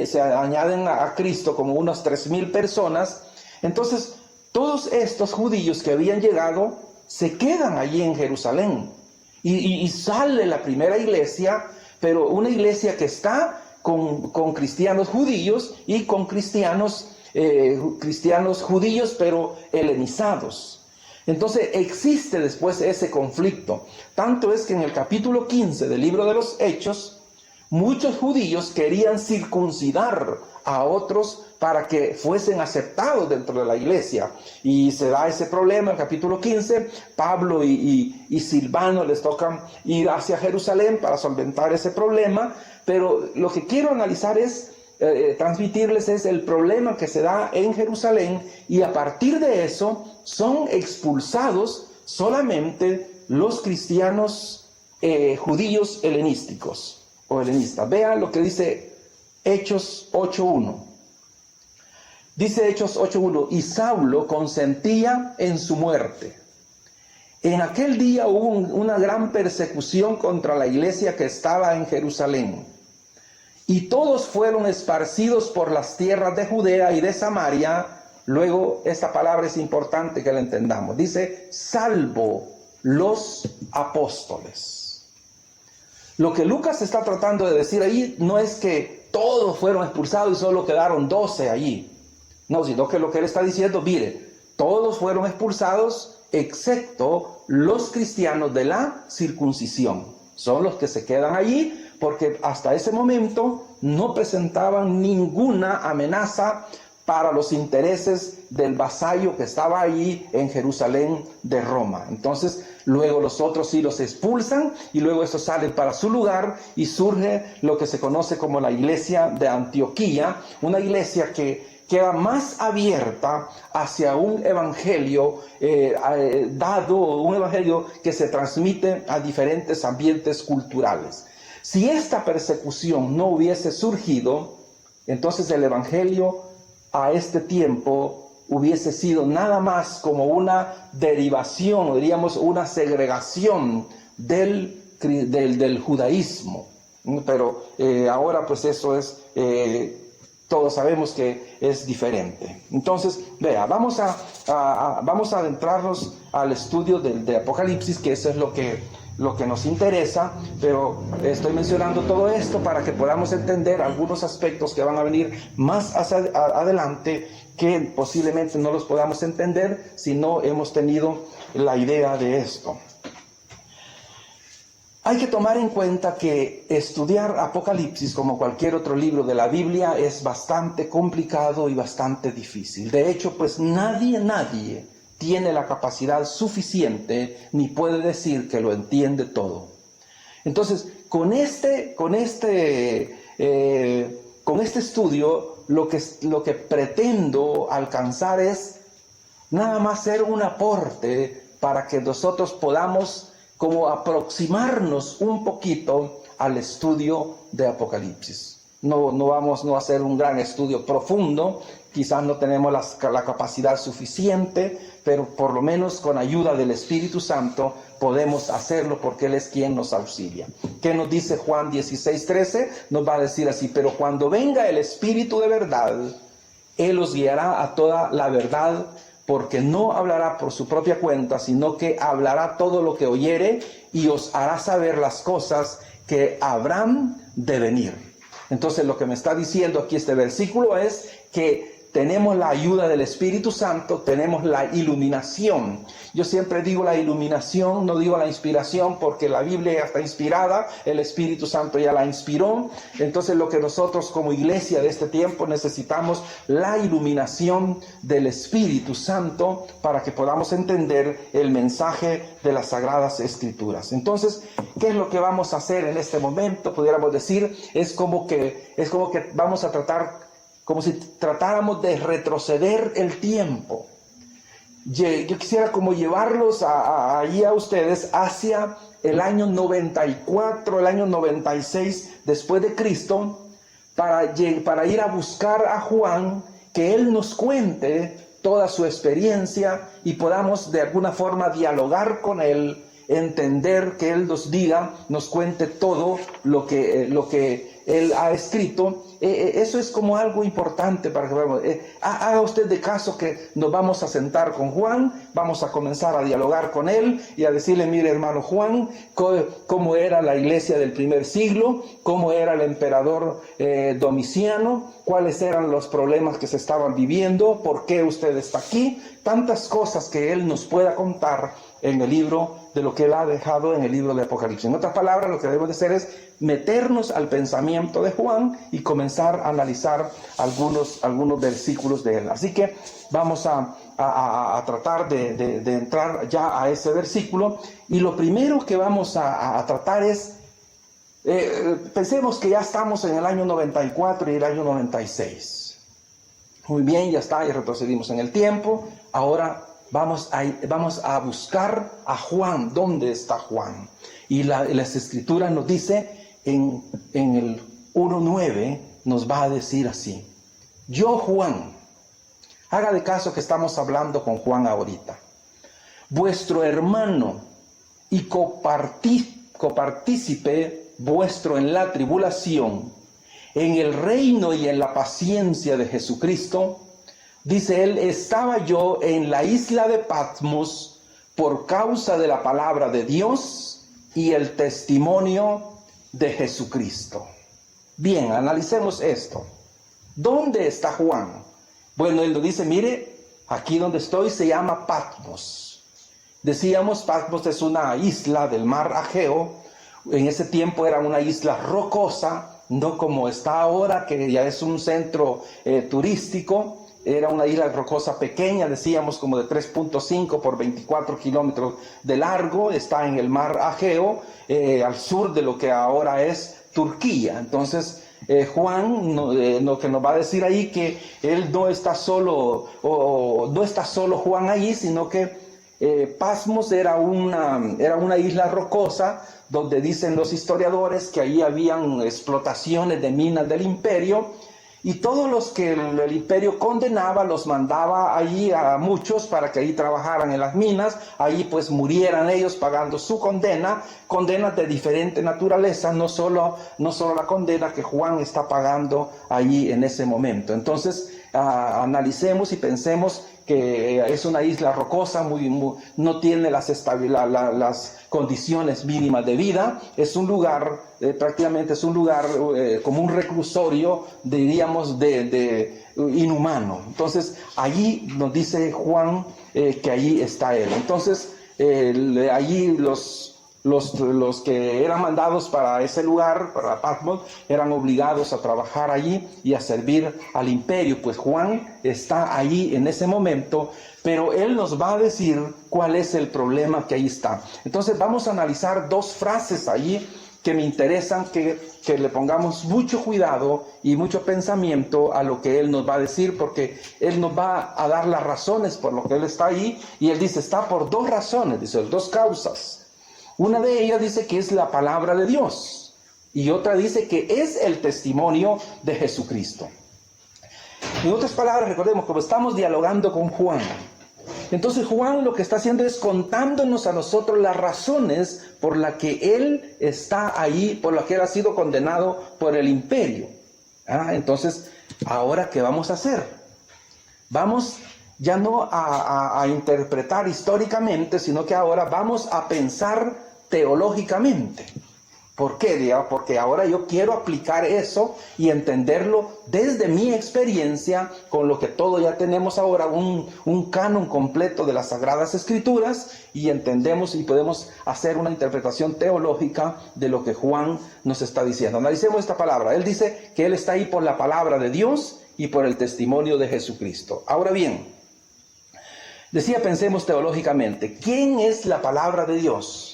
se añaden a Cristo como unas 3,000 personas. Entonces, todos estos judíos que habían llegado se quedan allí en Jerusalén. Y sale la primera iglesia, pero una iglesia que está con cristianos judíos y con cristianos judíos, pero helenizados. Entonces existe después ese conflicto. Tanto es que en el capítulo 15 del libro de los Hechos, muchos judíos querían circuncidar a otros para que fuesen aceptados dentro de la iglesia. Y se da ese problema en el capítulo 15. Pablo y Silvano les tocan ir hacia Jerusalén para solventar ese problema. Pero lo que quiero analizar transmitirles es el problema que se da en Jerusalén, y a partir de eso son expulsados solamente los cristianos judíos helenísticos o helenistas. Vean lo que dice Hechos 8:1. Dice Hechos 8:1: y Saulo consentía en su muerte. En aquel día hubo una gran persecución contra la iglesia que estaba en Jerusalén. Y todos fueron esparcidos por las tierras de Judea y de Samaria. Luego, esta palabra es importante que la entendamos. Dice, salvo los apóstoles. Lo que Lucas está tratando de decir ahí no es que todos fueron expulsados y solo quedaron 12 allí. No, sino que lo que él está diciendo, mire, todos fueron expulsados excepto los cristianos de la circuncisión. Son los que se quedan allí, porque hasta ese momento no presentaban ninguna amenaza para los intereses del vasallo que estaba allí en Jerusalén de Roma. Entonces, luego los otros sí los expulsan, y luego estos salen para su lugar, y surge lo que se conoce como la iglesia de Antioquía, una iglesia que queda más abierta hacia un evangelio un evangelio que se transmite a diferentes ambientes culturales. Si esta persecución no hubiese surgido, entonces el evangelio a este tiempo hubiese sido nada más como una derivación, o diríamos una segregación del judaísmo. Pero ahora pues eso es, todos sabemos que es diferente. Entonces, vea, vamos a adentrarnos al estudio de Apocalipsis, que eso es lo que nos interesa, pero estoy mencionando todo esto para que podamos entender algunos aspectos que van a venir más adelante, que posiblemente no los podamos entender si no hemos tenido la idea de esto. Hay que tomar en cuenta que estudiar Apocalipsis, como cualquier otro libro de la Biblia, es bastante complicado y bastante difícil. De hecho, pues nadie tiene la capacidad suficiente ni puede decir que lo entiende todo. Entonces, con este estudio, lo que pretendo alcanzar es nada más ser un aporte para que nosotros podamos como aproximarnos un poquito al estudio de Apocalipsis. No vamos a hacer un gran estudio profundo, quizás no tenemos la capacidad suficiente, pero por lo menos con ayuda del Espíritu Santo podemos hacerlo porque Él es quien nos auxilia. ¿Qué nos dice Juan 16:13? Nos va a decir así: pero cuando venga el Espíritu de verdad, Él os guiará a toda la verdad, porque no hablará por su propia cuenta, sino que hablará todo lo que oyere y os hará saber las cosas que habrán de venir. Entonces lo que me está diciendo aquí este versículo es que tenemos la ayuda del Espíritu Santo, tenemos la iluminación. Yo siempre digo la iluminación, no digo la inspiración, porque la Biblia ya está inspirada, el Espíritu Santo ya la inspiró. Entonces lo que nosotros como iglesia de este tiempo necesitamos, la iluminación del Espíritu Santo para que podamos entender el mensaje de las Sagradas Escrituras. Entonces, ¿qué es lo que vamos a hacer en este momento? Pudiéramos decir, es como que vamos a tratar como si tratáramos de retroceder el tiempo. Yo quisiera como llevarlos ahí a ustedes hacia el año 94, el año 96 después de Cristo, para ir a buscar a Juan, que él nos cuente toda su experiencia y podamos de alguna forma dialogar con él, entender que él nos diga, nos cuente todo lo que él ha escrito. Eso es como algo importante para que veamos. Haga usted de caso que nos vamos a sentar con Juan, vamos a comenzar a dialogar con él y a decirle: mire, hermano Juan, cómo era la iglesia del primer siglo, cómo era el emperador Domiciano, cuáles eran los problemas que se estaban viviendo, por qué usted está aquí, tantas cosas que él nos pueda contar en el libro de lo que él ha dejado en el libro de Apocalipsis. En otras palabras, lo que debemos de hacer es meternos al pensamiento de Juan y comenzar a analizar algunos versículos de él. Así que vamos a tratar de entrar ya a ese versículo, y lo primero que vamos a tratar es, pensemos que ya estamos en el año 94 y el año 96. Muy bien, ya está, ya retrocedimos en el tiempo. Ahora vamos a buscar a Juan. ¿Dónde está Juan? Y las Escrituras nos dice en el 1:9, nos va a decir así: yo, Juan, haga de caso que estamos hablando con Juan ahorita, vuestro hermano y copartícipe vuestro en la tribulación, en el reino y en la paciencia de Jesucristo. Dice él: estaba yo en la isla de Patmos por causa de la palabra de Dios y el testimonio de Jesucristo. Bien, analicemos esto. ¿Dónde está Juan? Bueno, él nos dice: mire, aquí donde estoy se llama Patmos. Decíamos, Patmos es una isla del mar Egeo. En ese tiempo era una isla rocosa, no como está ahora, que ya es un centro turístico. Era una isla rocosa pequeña, decíamos, como de 3.5 por 24 kilómetros de largo. Está en el mar Egeo, al sur de lo que ahora es Turquía. Entonces, Juan lo que nos va a decir ahí, que él no está solo, no está solo Juan ahí, sino que Patmos era una isla rocosa, donde dicen los historiadores que ahí habían explotaciones de minas del imperio. Y todos los que el imperio condenaba, los mandaba allí a muchos para que ahí trabajaran en las minas. Ahí pues murieran ellos pagando su condena, condenas de diferente naturaleza, no solo la condena que Juan está pagando allí en ese momento. Entonces analicemos y pensemos que es una isla rocosa, no tiene las condiciones mínimas de vida. Es un lugar, prácticamente es un lugar como un reclusorio, diríamos, inhumano. Entonces allí nos dice Juan que allí está él. Entonces allí los que eran mandados para ese lugar, para Patmos, eran obligados a trabajar allí y a servir al imperio. Pues Juan está allí en ese momento, pero él nos va a decir cuál es el problema que ahí está. Entonces vamos a analizar dos frases allí que me interesan que le pongamos mucho cuidado y mucho pensamiento a lo que él nos va a decir, porque él nos va a dar las razones por lo que él está ahí, y él dice, está por dos razones, dice, dos causas. Una de ellas dice que es la palabra de Dios, y otra dice que es el testimonio de Jesucristo. En otras palabras, recordemos, como estamos dialogando con Juan, entonces Juan lo que está haciendo es contándonos a nosotros las razones por las que él está ahí, por las que él ha sido condenado por el imperio. Entonces, ¿ahora qué vamos a hacer? Vamos ya no a interpretar históricamente, sino que ahora vamos a pensar teológicamente. ¿Por qué? Porque ahora yo quiero aplicar eso y entenderlo desde mi experiencia, con lo que todos ya tenemos ahora, un canon completo de las Sagradas Escrituras, y entendemos y podemos hacer una interpretación teológica de lo que Juan nos está diciendo. Analicemos esta palabra. Él dice que él está ahí por la palabra de Dios y por el testimonio de Jesucristo. Ahora bien, decía, pensemos teológicamente. ¿Quién es la palabra de Dios?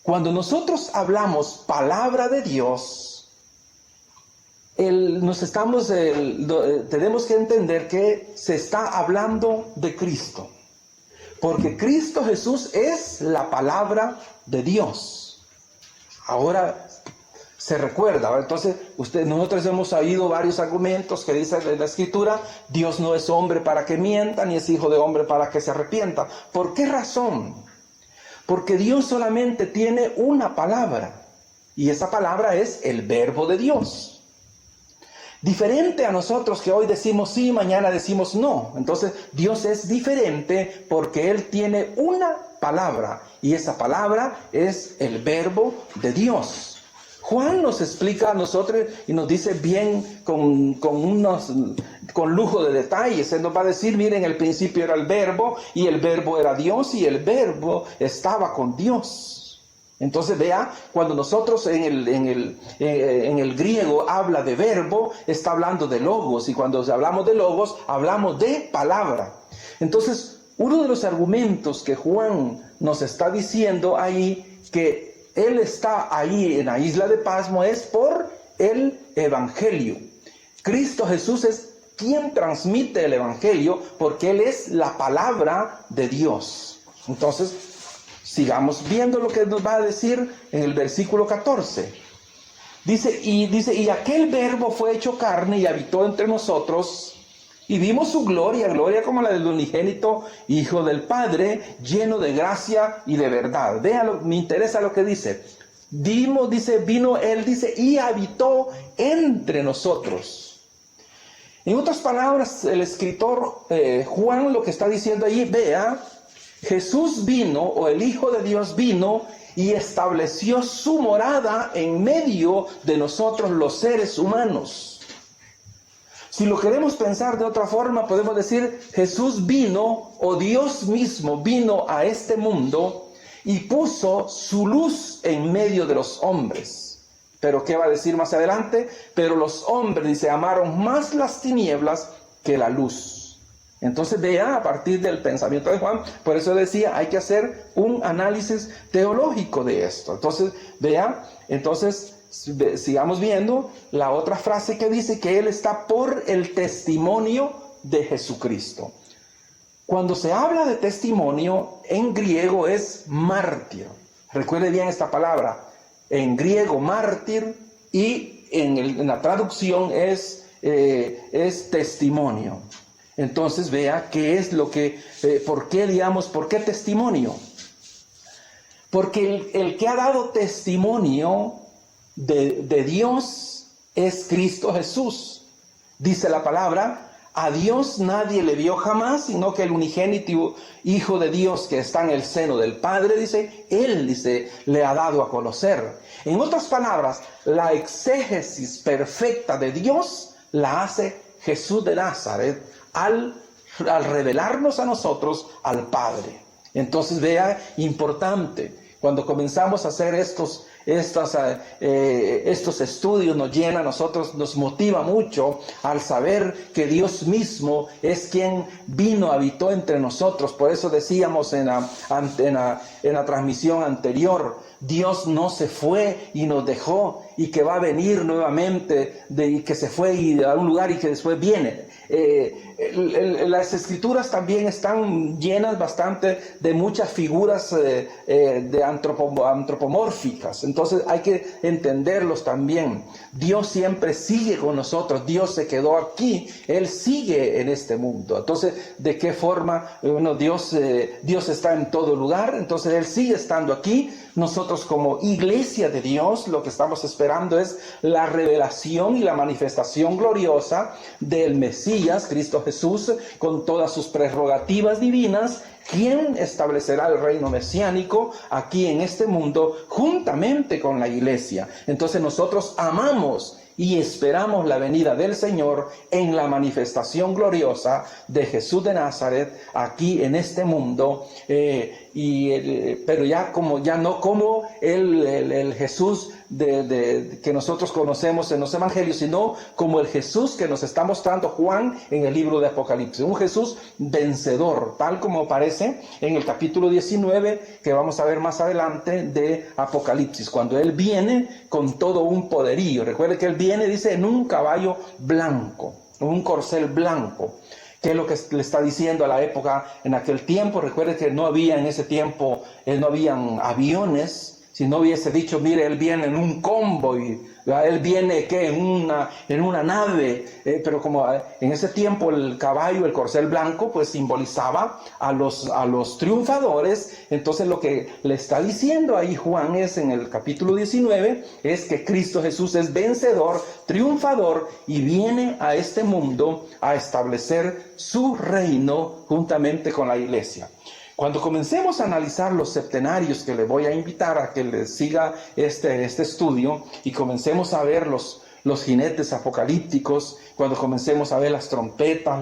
Cuando nosotros hablamos palabra de Dios, tenemos que entender que se está hablando de Cristo. Porque Cristo Jesús es la palabra de Dios. Ahora se recuerda, ¿verdad? Entonces nosotros hemos oído varios argumentos que dice la Escritura: Dios no es hombre para que mienta, ni es hijo de hombre para que se arrepienta. ¿Por qué razón? Porque Dios solamente tiene una palabra, y esa palabra es el verbo de Dios. Diferente a nosotros, que hoy decimos sí, mañana decimos no. Entonces Dios es diferente porque Él tiene una palabra, y esa palabra es el verbo de Dios. Juan nos explica a nosotros y nos dice bien con lujo de detalles. Él nos va a decir, miren, el principio era el verbo, y el verbo era Dios, y el verbo estaba con Dios. Entonces vea, cuando nosotros en el griego habla de verbo, está hablando de logos, y cuando hablamos de logos, hablamos de palabra. Entonces, uno de los argumentos que Juan nos está diciendo ahí, que él está ahí en la isla de Patmos, es por el Evangelio. Cristo Jesús es quien transmite el Evangelio, porque Él es la palabra de Dios. Entonces, sigamos viendo lo que nos va a decir en el versículo 14. Dice, y aquel verbo fue hecho carne y habitó entre nosotros, y vimos su gloria, gloria como la del unigénito Hijo del Padre, lleno de gracia y de verdad. Véalo, me interesa lo que dice. Vino Él, dice, y habitó entre nosotros. En otras palabras, el escritor Juan lo que está diciendo allí, vea, Jesús vino, o el Hijo de Dios vino, y estableció su morada en medio de nosotros los seres humanos. Si lo queremos pensar de otra forma, podemos decir, Jesús vino, o Dios mismo vino a este mundo y puso su luz en medio de los hombres. Pero ¿qué va a decir más adelante? Pero los hombres, dice, amaron más las tinieblas que la luz. Entonces vea, a partir del pensamiento de Juan, por eso decía, hay que hacer un análisis teológico de esto. Entonces vea, sigamos viendo la otra frase que dice que Él está por el testimonio de Jesucristo. Cuando se habla de testimonio, en griego es mártir. Recuerde bien esta palabra. En griego mártir, y en la traducción es testimonio. Entonces vea qué es lo que, ¿por qué testimonio? Porque el que ha dado testimonio de Dios es Cristo Jesús. Dice la palabra, a Dios nadie le vio jamás, sino que el unigénito Hijo de Dios que está en el seno del Padre, Él le ha dado a conocer. En otras palabras, la exégesis perfecta de Dios la hace Jesús de Nazaret al revelarnos a nosotros al Padre. Entonces, vea, importante, cuando comenzamos a hacer estos estudios, nos llena a nosotros, nos motiva mucho al saber que Dios mismo es quien vino, habitó entre nosotros. Por eso decíamos en la transmisión anterior, Dios no se fue y nos dejó, y que va a venir nuevamente, y que se fue a un lugar y que después viene. Las escrituras también están llenas bastante de muchas figuras de antropomórficas. Entonces hay que entenderlos también. Dios siempre sigue con nosotros. Dios se quedó aquí, Él sigue en este mundo. Entonces, ¿de qué forma? Bueno, Dios está en todo lugar, entonces Él sigue estando aquí. Nosotros, como iglesia de Dios, lo que estamos esperando es la revelación y la manifestación gloriosa del Mesías, Cristo Jesús, con todas sus prerrogativas divinas, quien establecerá el reino mesiánico aquí en este mundo juntamente con la iglesia. Entonces nosotros amamos y esperamos la venida del Señor en la manifestación gloriosa de Jesús de Nazaret aquí en este mundo, pero ya no como el Jesús que nosotros conocemos en los evangelios, sino como el Jesús que nos está mostrando Juan en el libro de Apocalipsis, un Jesús vencedor, tal como aparece en el capítulo 19 que vamos a ver más adelante de Apocalipsis, cuando Él viene con todo un poderío. Recuerde que Él viene, dice, en un caballo blanco, un corcel blanco. ¿Qué es lo que le está diciendo a la época en aquel tiempo? Recuerde que no había en ese tiempo, no habían aviones. Si no hubiese dicho, mire, Él viene en un convoy, Él viene en una nave, pero como en ese tiempo el caballo, el corcel blanco, pues simbolizaba a los triunfadores. Entonces lo que le está diciendo ahí Juan es en el capítulo 19, es que Cristo Jesús es vencedor, triunfador, y viene a este mundo a establecer su reino juntamente con la iglesia. Cuando comencemos a analizar los septenarios, que le voy a invitar a que le siga este estudio, y comencemos a ver los jinetes apocalípticos, cuando comencemos a ver las trompetas,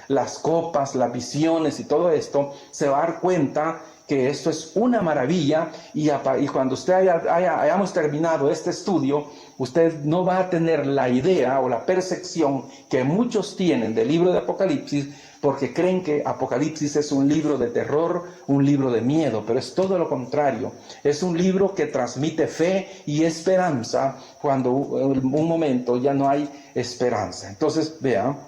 las copas, las visiones y todo esto, se va a dar cuenta que esto es una maravilla, y cuando usted hayamos terminado este estudio, usted no va a tener la idea o la percepción que muchos tienen del libro de Apocalipsis, porque creen que Apocalipsis es un libro de terror, un libro de miedo, pero es todo lo contrario. Es un libro que transmite fe y esperanza cuando en un momento ya no hay esperanza. Entonces, vean,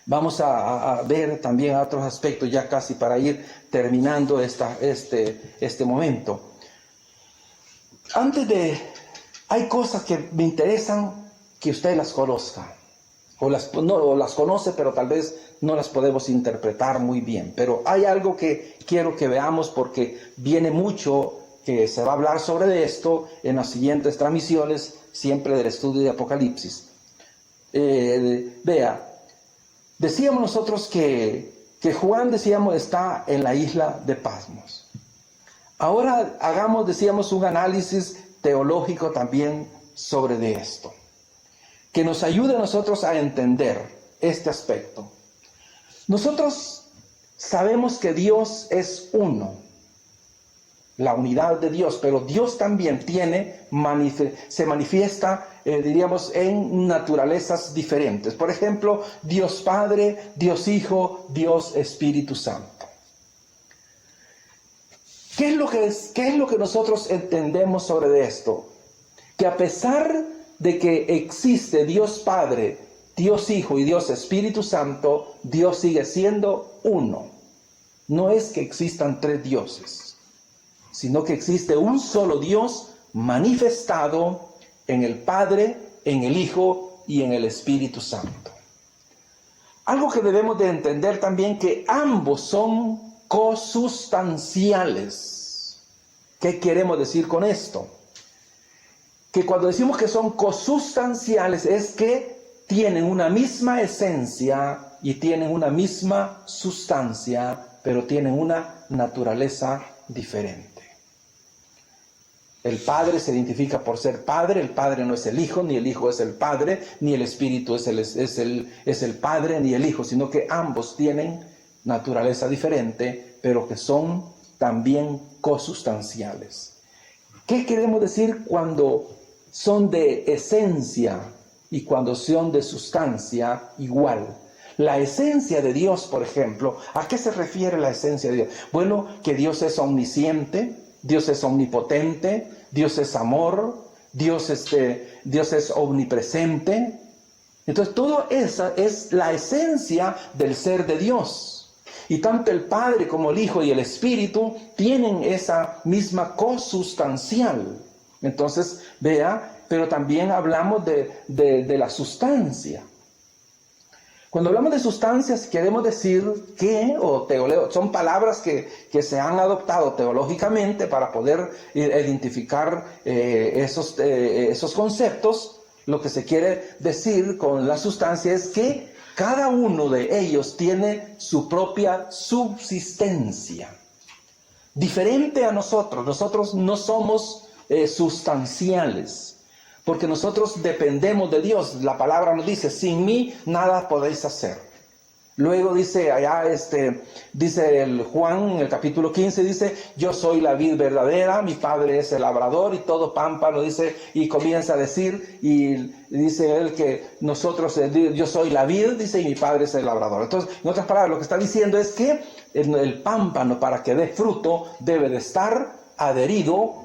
vamos a ver también otros aspectos ya casi para ir terminando este momento. Hay cosas que me interesan que usted las conozca. O las conoce, pero tal vez no las podemos interpretar muy bien. Pero hay algo que quiero que veamos, porque viene mucho que se va a hablar sobre esto en las siguientes transmisiones, siempre del estudio de Apocalipsis. Vea, decíamos nosotros que Juan, está en la isla de Patmos. Ahora decíamos, un análisis teológico también sobre esto, que nos ayude a nosotros a entender este aspecto. Nosotros sabemos que Dios es uno, la unidad de Dios, pero Dios también se manifiesta, diríamos, en naturalezas diferentes. Por ejemplo, Dios Padre, Dios Hijo, Dios Espíritu Santo. ¿Qué es lo que nosotros entendemos sobre esto? Que a pesar de que existe Dios Padre, Dios Hijo y Dios Espíritu Santo, Dios sigue siendo uno. No es que existan tres dioses, sino que existe un solo Dios manifestado en el Padre, en el Hijo y en el Espíritu Santo. Algo que debemos de entender también, que ambos son cosustanciales. ¿Qué queremos decir con esto? Que cuando decimos que son cosustanciales es que tienen una misma esencia y tienen una misma sustancia, pero tienen una naturaleza diferente. El Padre se identifica por ser Padre. El Padre no es el Hijo, ni el Hijo es el Padre, ni el Espíritu es el Padre, ni el Hijo, sino que ambos tienen naturaleza diferente, pero que son también cosustanciales. ¿Qué queremos decir cuando son de esencia y cuando son de sustancia igual? La esencia de Dios, por ejemplo, ¿a qué se refiere la esencia de Dios? Bueno, que Dios es omnisciente, Dios es omnipotente, Dios es amor, Dios es omnipresente. Entonces, todo eso es la esencia del ser de Dios. Y tanto el Padre como el Hijo y el Espíritu tienen esa misma cosustancial. Entonces, vea, pero también hablamos de la sustancia. Cuando hablamos de sustancias, queremos decir que, son palabras que se han adoptado teológicamente para poder identificar esos conceptos. Lo que se quiere decir con la sustancia es que cada uno de ellos tiene su propia subsistencia. Diferente a nosotros. Nosotros no somos sustanciales. Porque nosotros dependemos de Dios. La palabra nos dice, sin mí nada podéis hacer. Luego dice allá, dice el Juan en el capítulo 15, dice, yo soy la vid verdadera, mi padre es el labrador y todo pámpano, dice, y comienza a decir, y dice él que nosotros, yo soy la vid, dice, y mi padre es el labrador. Entonces, en otras palabras, lo que está diciendo es que el pámpano, para que dé fruto, debe de estar adherido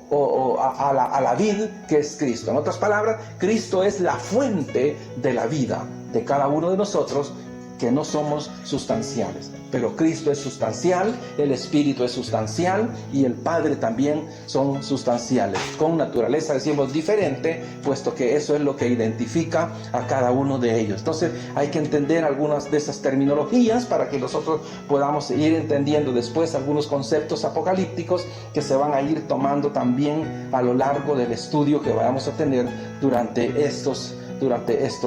a la vid que es Cristo. En otras palabras, Cristo es la fuente de la vida de cada uno de nosotros que no somos sustanciales. Pero Cristo es sustancial, el Espíritu es sustancial y el Padre también son sustanciales. Con naturaleza decimos diferente, puesto que eso es lo que identifica a cada uno de ellos. Entonces hay que entender algunas de esas terminologías para que nosotros podamos ir entendiendo después algunos conceptos apocalípticos que se van a ir tomando también a lo largo del estudio que vamos a tener durante estos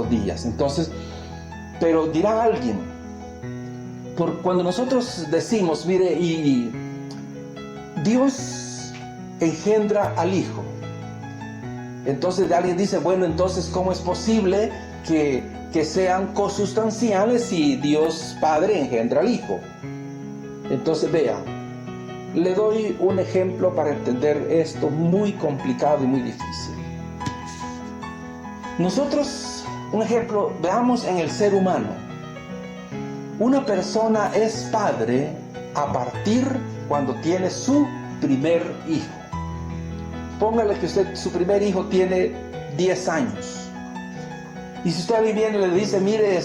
días. Entonces, pero dirá alguien, cuando nosotros decimos, mire, y Dios engendra al Hijo, entonces alguien dice, bueno, entonces ¿cómo es posible que sean cosustanciales si Dios Padre engendra al Hijo? Entonces vea, le doy un ejemplo para entender esto muy complicado y muy difícil. Nosotros, un ejemplo, veamos en el ser humano. Una persona es padre a partir cuando tiene su primer hijo. Póngale que su primer hijo tiene 10 años. Y si usted viene y le dice, mire,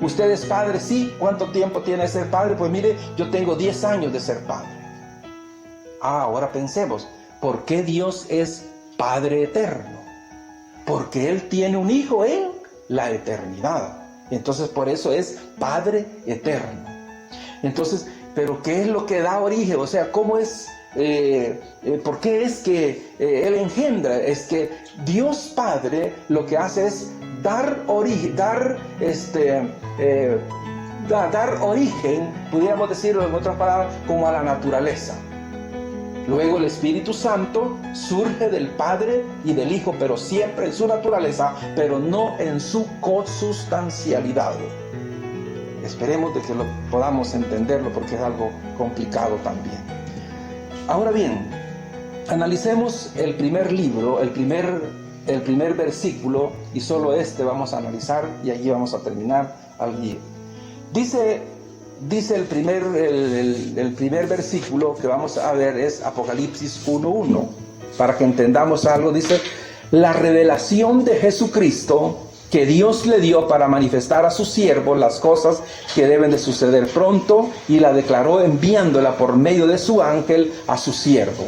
usted es padre, sí, ¿cuánto tiempo tiene de ser padre? Pues mire, yo tengo 10 años de ser padre. Ahora pensemos, ¿por qué Dios es Padre eterno? Porque Él tiene un hijo en la eternidad. Entonces por eso es Padre eterno. Entonces, ¿pero qué es lo que da origen? O sea, ¿cómo es? ¿Por qué es que Él engendra? Es que Dios Padre lo que hace es dar origen, pudiéramos decirlo en otras palabras, como a la naturaleza. Luego el Espíritu Santo surge del Padre y del Hijo, pero siempre en su naturaleza, pero no en su consustancialidad. Esperemos de que lo podamos entenderlo porque es algo complicado también. Ahora bien, analicemos el primer libro, el primer versículo, y solo vamos a analizar y allí vamos a terminar allí. Dice el primer versículo que vamos a ver es Apocalipsis 1:1. Para que entendamos algo, dice, la revelación de Jesucristo que Dios le dio para manifestar a su siervo las cosas que deben de suceder pronto, y la declaró enviándola por medio de su ángel a su siervo.